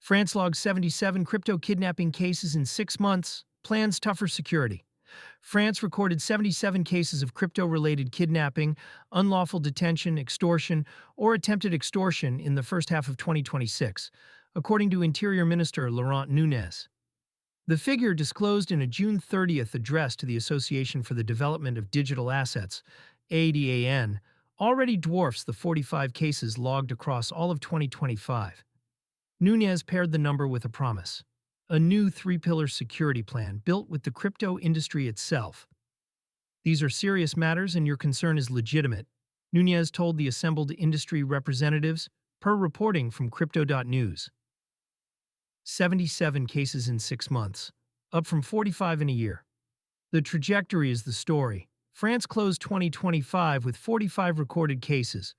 France logs 77 crypto kidnapping cases in 6 months, plans tougher security. France recorded 77 cases of crypto-related kidnapping, unlawful detention, extortion, or attempted extortion in the first half of 2026, according to Interior Minister Laurent Nunez. The figure, disclosed in a June 30th address to the Association for the Development of Digital Assets, ADAN, already dwarfs the 45 cases logged across all of 2025. Nunez paired the number with a promise: a new three-pillar security plan built with the crypto industry itself. "These are serious matters and your concern is legitimate," Nunez told the assembled industry representatives, per reporting from Crypto.news. 77 cases in 6 months, up from 45 in a year. The trajectory is the story. France closed 2025 with 45 recorded cases.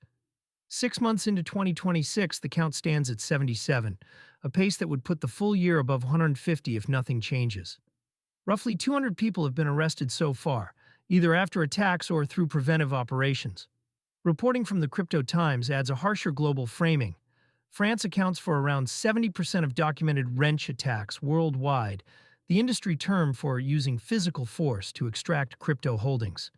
6 months into 2026, the count stands at 77, a pace that would put the full year above 150 if nothing changes. Roughly 200 people have been arrested so far, either after attacks or through preventive operations. Reporting from the Crypto Times adds a harsher global framing. France accounts for around 70% of documented wrench attacks worldwide, the industry term for using physical force to extract crypto holdings.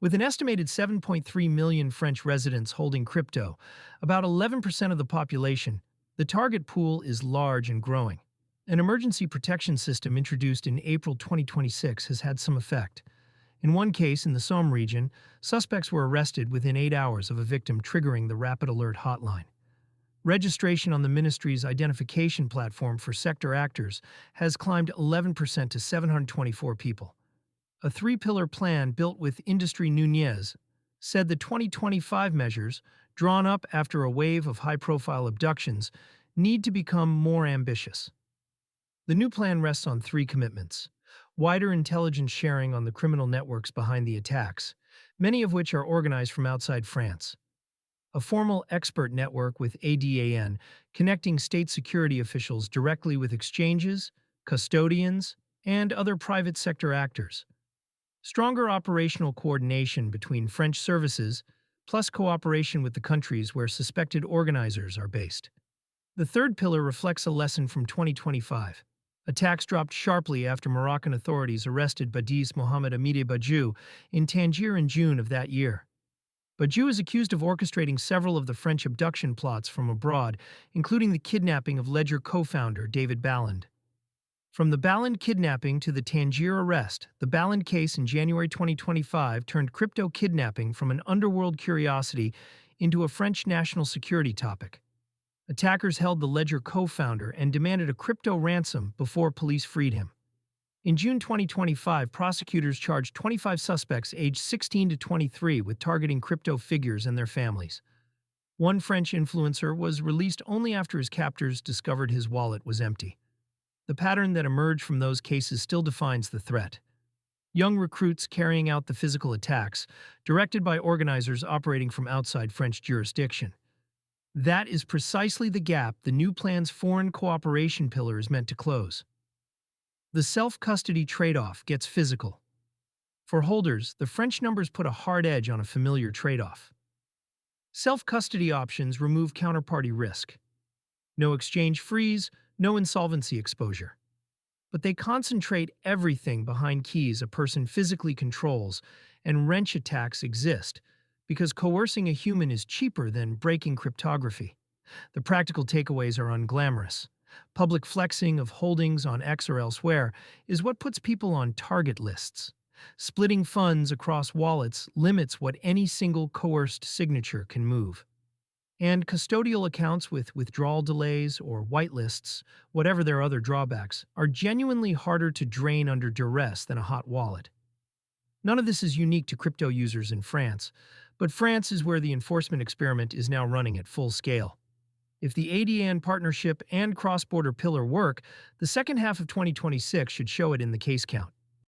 With an estimated 7.3 million French residents holding crypto, about 11% of the population, the target pool is large and growing. An emergency protection system introduced in April 2026 has had some effect. In one case in the Somme region, suspects were arrested within 8 hours of a victim, triggering the Rapid Alert hotline. Registration on the ministry's identification platform for sector actors has climbed 11% to 724 people. A three-pillar plan built with industry. Nunez said the 2025 measures, drawn up after a wave of high-profile abductions, need to become more ambitious. The new plan rests on 3 commitments: wider intelligence sharing on the criminal networks behind the attacks, many of which are organized from outside France; a formal expert network with ADAN, connecting state security officials directly with exchanges, custodians, and other private sector actors; stronger operational coordination between French services, plus cooperation with the countries where suspected organizers are based. The third pillar reflects a lesson from 2025. Attacks dropped sharply after Moroccan authorities arrested Badis Mohamed Amide Badjou in Tangier in June of that year. Badjou is accused of orchestrating several of the French abduction plots from abroad, including the kidnapping of Ledger co-founder David Balland. From the Balland kidnapping to the Tangier arrest, the Balland case in January 2025 turned crypto kidnapping from an underworld curiosity into a French national security topic. Attackers held the Ledger co-founder and demanded a crypto ransom before police freed him. In June 2025, prosecutors charged 25 suspects aged 16 to 23 with targeting crypto figures and their families. One French influencer was released only after his captors discovered his wallet was empty. The pattern that emerged from those cases still defines the threat. Young recruits carrying out the physical attacks, directed by organizers operating from outside French jurisdiction. That is precisely the gap the new plan's foreign cooperation pillar is meant to close. The self-custody trade-off gets physical. For holders, the French numbers put a hard edge on a familiar trade-off. Self-custody options remove counterparty risk. No exchange freeze, no insolvency exposure. But they concentrate everything behind keys a person physically controls, and wrench attacks exist because coercing a human is cheaper than breaking cryptography. The practical takeaways are unglamorous. Public flexing of holdings on X or elsewhere is what puts people on target lists. Splitting funds across wallets limits what any single coerced signature can move. And custodial accounts with withdrawal delays or whitelists, whatever their other drawbacks, are genuinely harder to drain under duress than a hot wallet. None of this is unique to crypto users in France, but France is where the enforcement experiment is now running at full scale. If the ADAN partnership and cross-border pillar work, the second half of 2026 should show it in the case count.